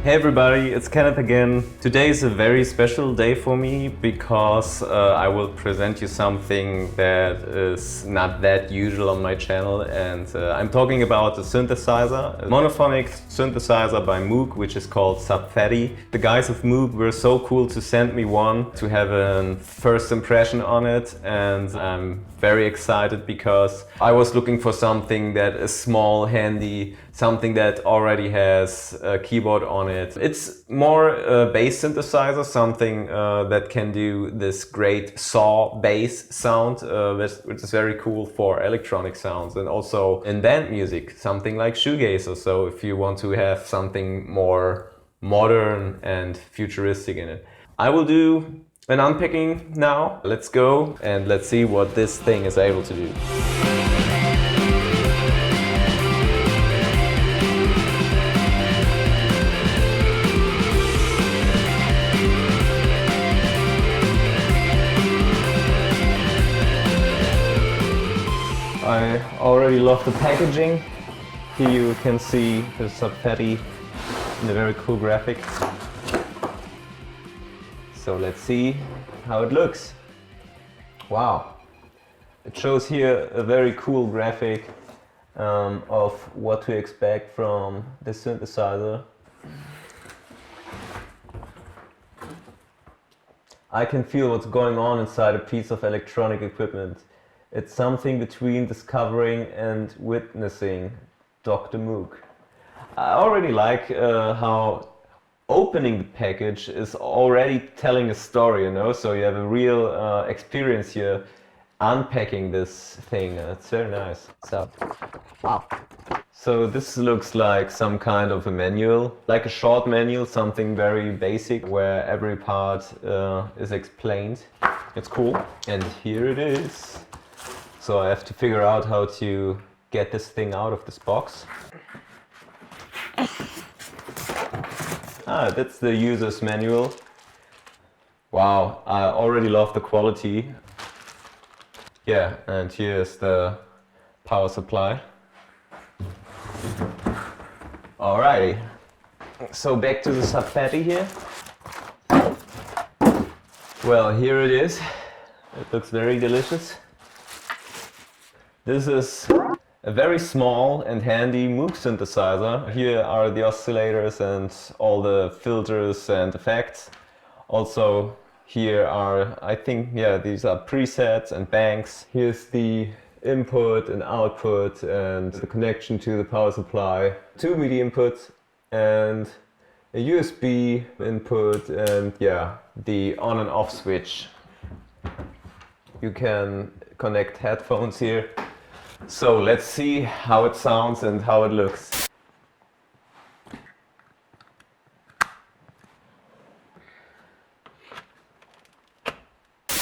Hey everybody, it's Kenneth again. Today is a very special day for me because I will present you something that is not that usual on my channel, and I'm talking about a synthesizer, a monophonic synthesizer by Moog, which is called Sub Phatty. The guys of Moog were so cool to send me one to have a first impression on it, and I'm very excited because I was looking for something that is small, handy, something that already has a keyboard on it. It's more a bass synthesizer, something that can do this great saw bass sound, which is very cool for electronic sounds, and also in band music, something like shoegaze or so, if you want to have something more modern and futuristic in it. I will do an unpacking now. Let's go and let's see what this thing is able to do. I already love the packaging. Here you can see the Sub Phatty in a very cool graphic. So let's see how it looks. Wow! It shows here a very cool graphic of what to expect from the synthesizer. I can feel what's going on inside a piece of electronic equipment. It's something between discovering and witnessing Dr. Moog. I already like how opening the package is already telling a story, you know, so you have a real experience here unpacking this thing. It's very nice. So, wow. So this looks like some kind of a manual, like a short manual, something very basic where every part is explained. It's cool. And here it is. So I have to figure out how to get this thing out of this box. Ah, that's the user's manual. Wow, I already love the quality. Yeah, and here's the power supply. Alrighty, so back to the Sub Phatty here. Well, here it is. It looks very delicious. This is a very small and handy Moog synthesizer. Here are the oscillators and all the filters and effects. Also here are, I think, yeah, these are presets and banks. Here's the input and output and the connection to the power supply. 2 MIDI inputs and a USB input, and yeah, the on and off switch. You can connect headphones here. So let's see how it sounds and how it looks.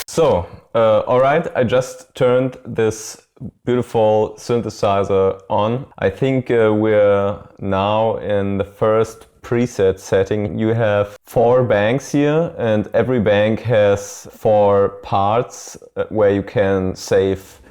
So, alright, I just turned this beautiful synthesizer on. I think we're now in the first preset setting. You have 4 banks here, and every bank has 4 parts where you can save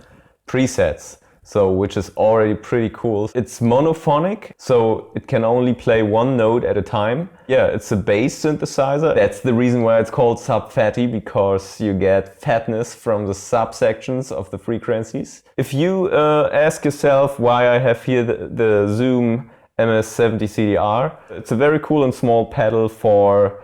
presets. So, which is already pretty cool. It's monophonic, so it can only play one note at a time. Yeah, it's a bass synthesizer. That's the reason why it's called Sub Phatty, because you get fatness from the subsections of the frequencies. If you ask yourself why I have here the Zoom MS-70 CDR, it's a very cool and small pedal for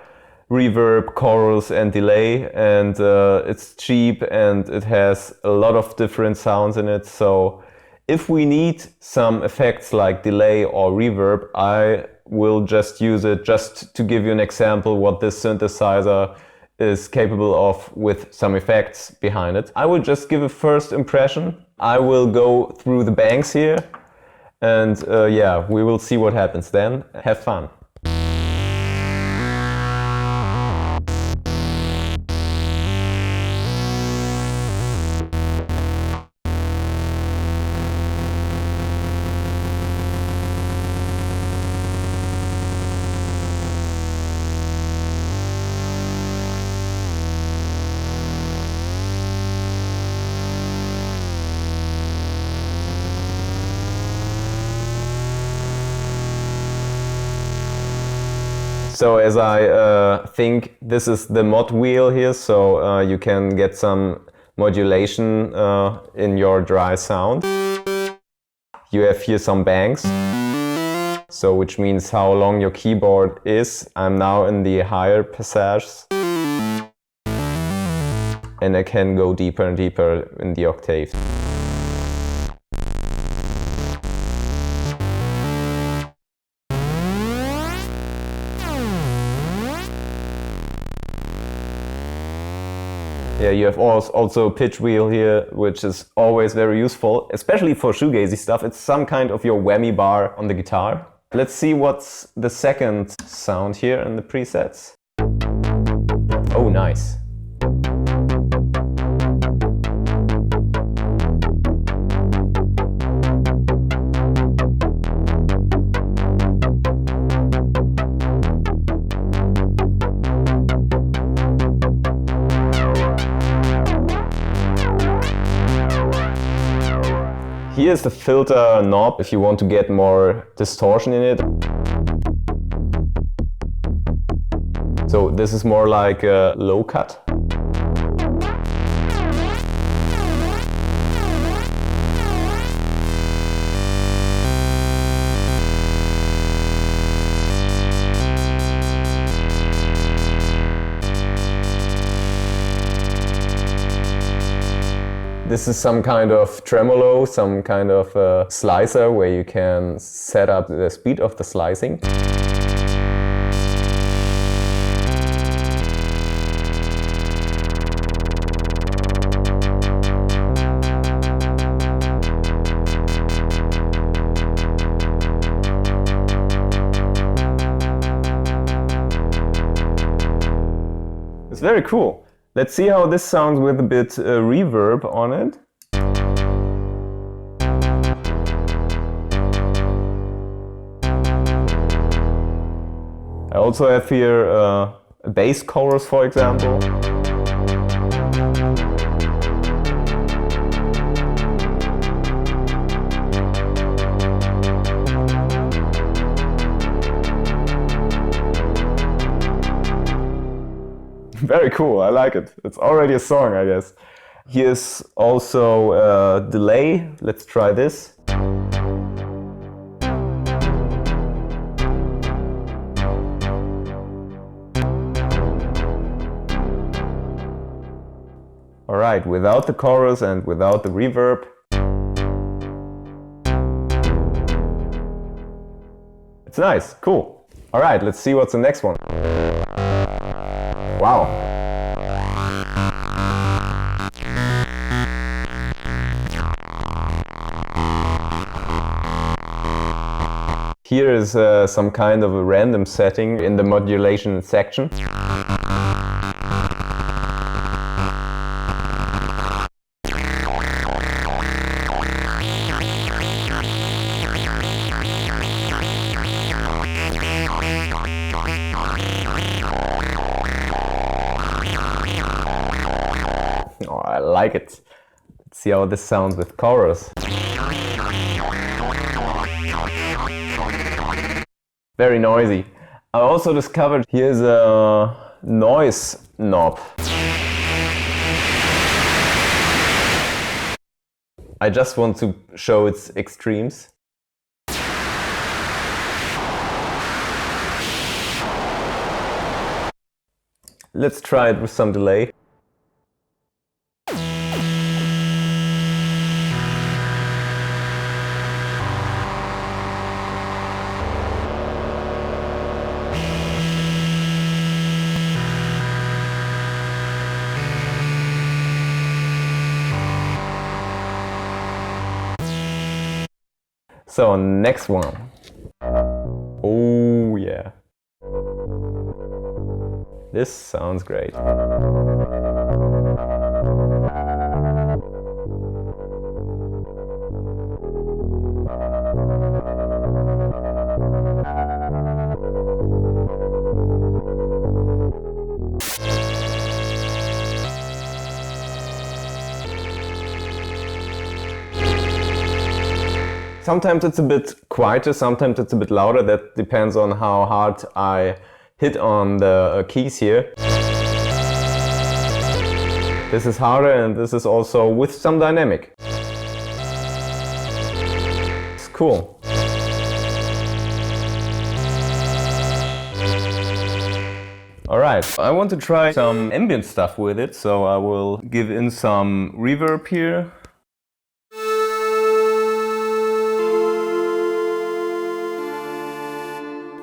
reverb, chorus and delay, and it's cheap and it has a lot of different sounds in it. So if we need some effects like delay or reverb, I will just use it just to give you an example what this synthesizer is capable of with some effects behind it. I will just give a first impression. I will go through the banks here and yeah, we will see what happens then. Have fun. So as I think this is the mod wheel here, so you can get some modulation in your dry sound. You have here some bangs, so which means how long your keyboard is. I'm now in the higher passages, and I can go deeper and deeper in the octave. Yeah, you have also a pitch wheel here, which is always very useful, especially for shoegazy stuff. It's some kind of your whammy bar on the guitar. Let's see what's the second sound here in the presets. Oh, nice. Here's the filter knob if you want to get more distortion in it. So this is more like a low cut. This is some kind of tremolo, some kind of slicer where you can set up the speed of the slicing. It's very cool. Let's see how this sounds with a bit reverb on it. I also have here a bass chorus, for example. Very cool, I like it. It's already a song, I guess. Here's also a delay. Let's try this. Alright, without the chorus and without the reverb. It's nice, cool. Alright, let's see what's the next one. Wow. Here is some kind of a random setting in the modulation section. Oh, I like it. Let's see how this sounds with chorus. Very noisy. I also discovered here's a noise knob. I just want to show its extremes. Let's try it with some delay. So next one. Oh yeah. This sounds great. Sometimes it's a bit quieter, sometimes it's a bit louder. That depends on how hard I hit on the keys here. This is harder, and this is also with some dynamic. It's cool. Alright, I want to try some ambient stuff with it, so I will give in some reverb here.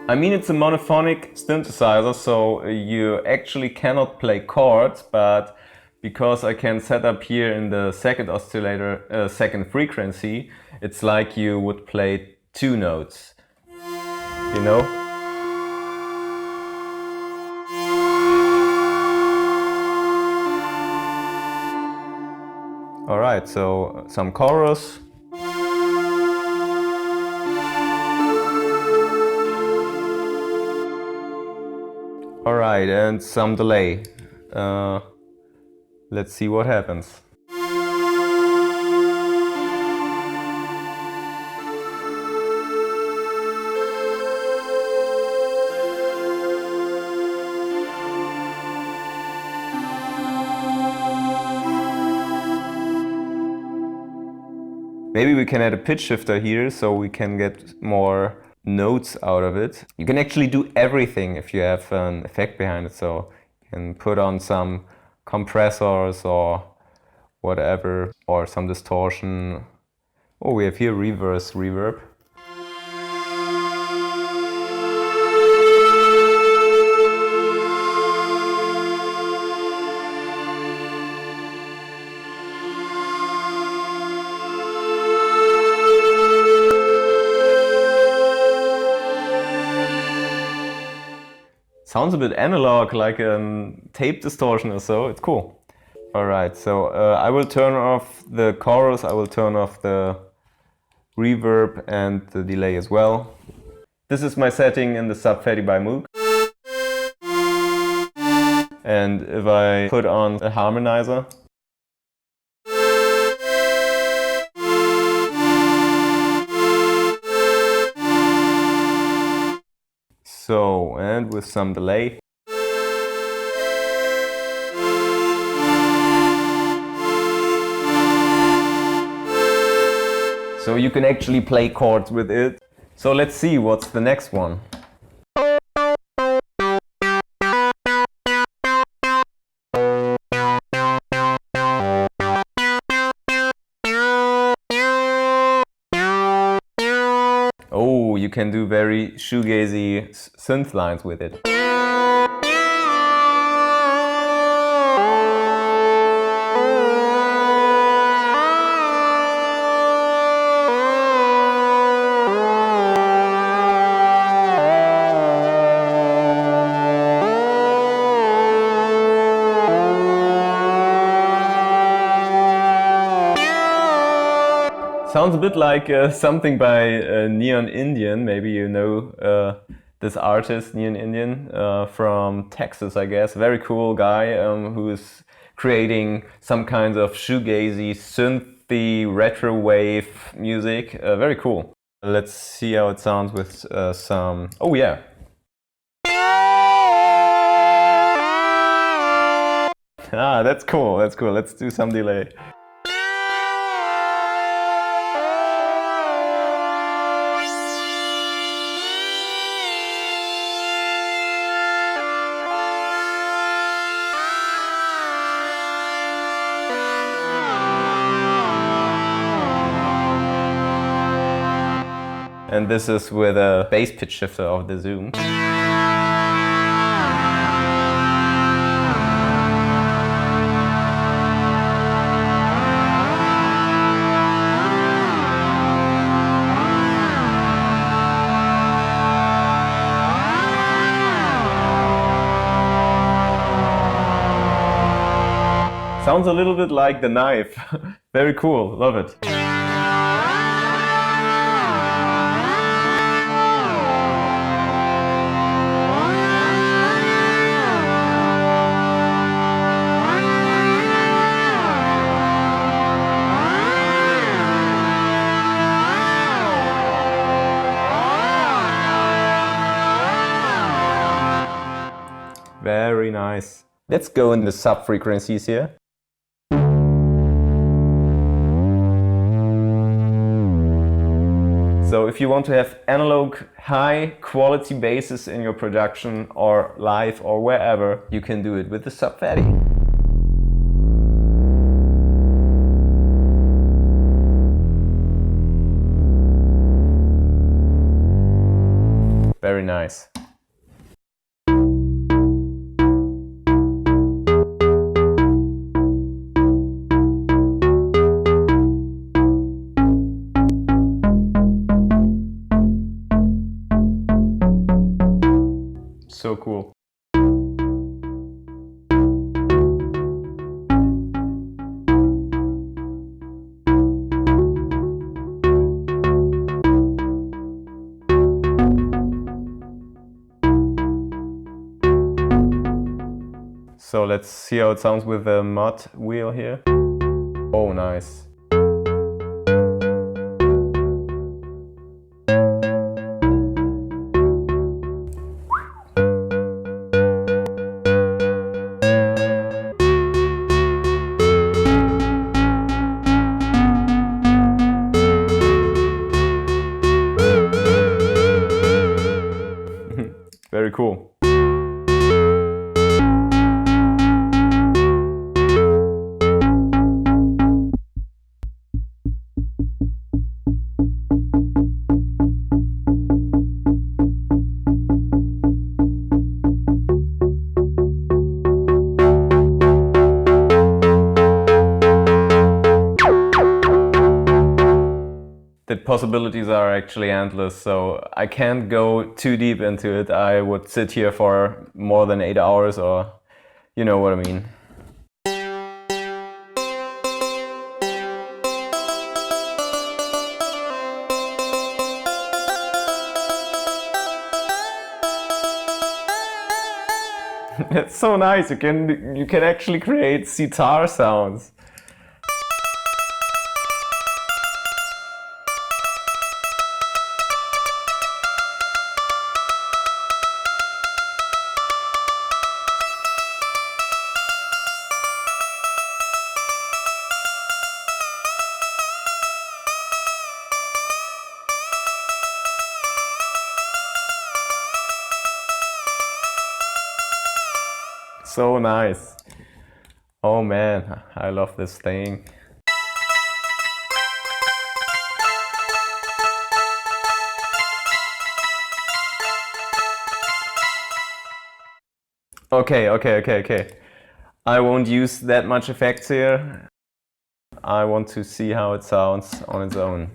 I mean, it's a monophonic synthesizer, so you actually cannot play chords, but because I can set up here in the second oscillator, second frequency, it's like you would play two notes, you know? Alright, so some chorus. Alright, and some delay. Let's see what happens. Maybe we can add a pitch shifter here so we can get more notes out of it. You can actually do everything if you have an effect behind it, so you can put on some compressors or whatever, or some distortion. Oh, we have here reverse reverb. Sounds a bit analog, like a tape distortion or so. It's cool. Alright, so I will turn off the chorus, I will turn off the reverb and the delay as well. This is my setting in the Sub Phatty by Moog. And if I put on a harmonizer, so, and with some delay. So you can actually play chords with it. So let's see what's the next one. Oh, you can do very shoegazy synth lines with it. Sounds a bit like something by Neon Indian. Maybe you know this artist, Neon Indian, from Texas, I guess. Very cool guy who is creating some kinds of shoegazy, synthy, retro wave music. Very cool. Let's see how it sounds with some... Oh yeah! Ah, that's cool, that's cool. Let's do some delay. And this is with a bass pitch shifter of the Zoom. Sounds a little bit like the knife. Very cool, love it. Very nice. Let's go in the sub frequencies here. So if you want to have analog high quality basses in your production or live or wherever, you can do it with the Sub Phatty. Very nice. So cool. So let's see how it sounds with the mod wheel here. Oh, nice. Very cool. The possibilities are actually endless, so I can't go too deep into it. I would sit here for more than 8 hours, or you know what I mean. It's so nice. You can actually create sitar sounds. So nice. Oh man, I love this thing. Okay. I won't use that much effects here. I want to see how it sounds on its own.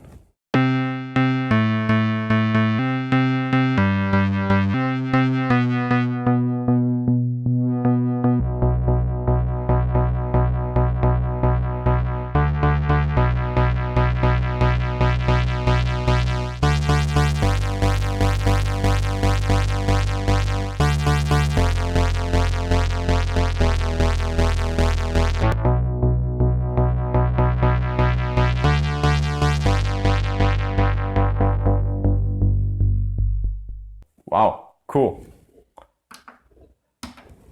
Wow, cool.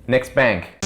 Next bank.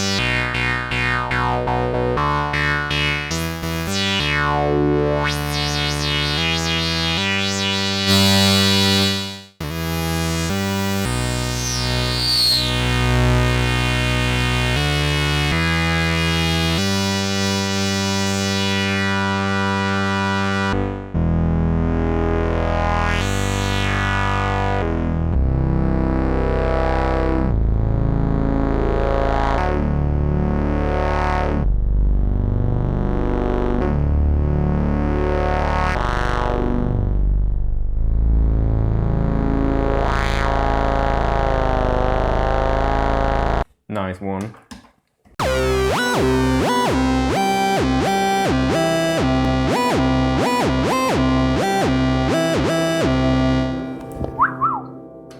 Nice one.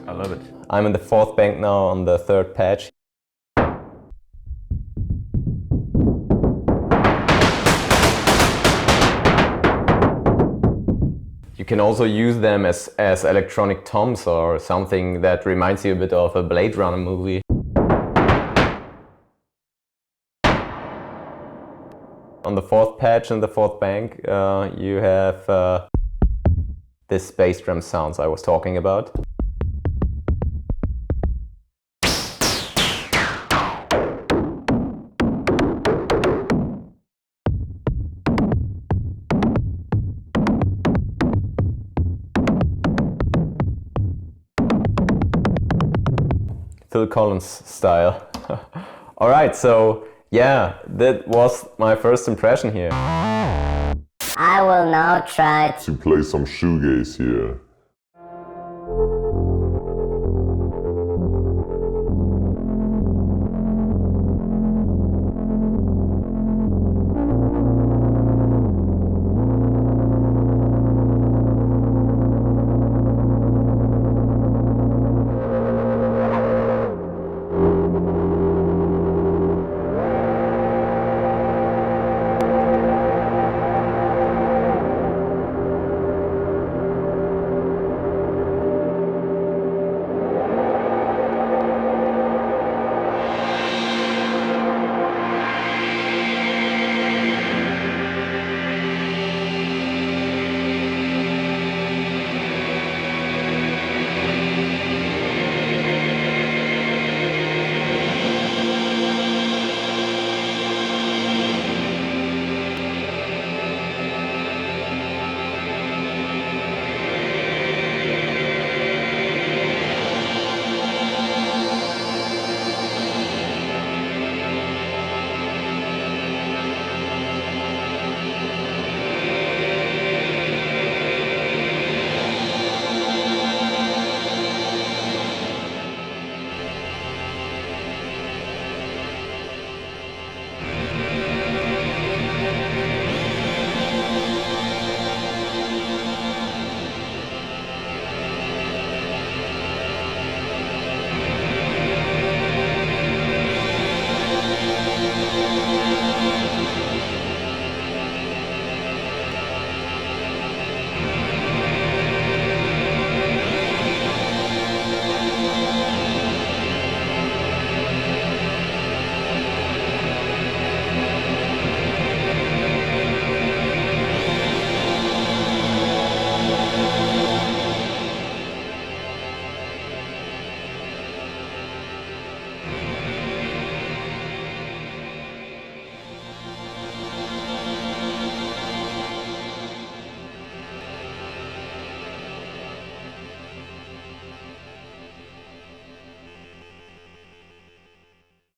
I love it. I'm in the fourth bank now on the third patch. You can also use them as electronic toms or something that reminds you a bit of a Blade Runner movie. On the fourth patch and the fourth bank, you have this bass drum sounds I was talking about. Phil Collins style. Alright, so yeah, that was my first impression here. I will now try to play some shoegaze here.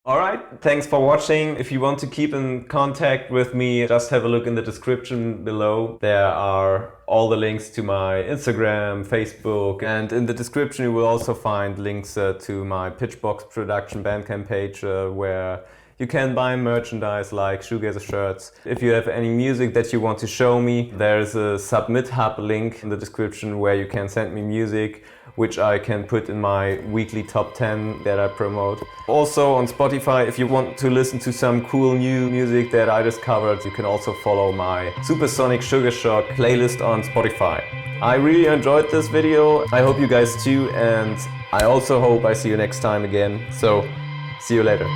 Alright, thanks for watching. If you want to keep in contact with me, just have a look in the description below. There are all the links to my Instagram, Facebook, and in the description you will also find links to my Pitchbox production Bandcamp page where you can buy merchandise like Shoegaze shirts. If you have any music that you want to show me, there's a Submit Hub link in the description where you can send me music, which I can put in my weekly top 10 that I promote. Also on Spotify, if you want to listen to some cool new music that I discovered, you can also follow my Supersonic Sugar Shock playlist on Spotify. I really enjoyed this video. I hope you guys too, and I also hope I see you next time again. So, see you later.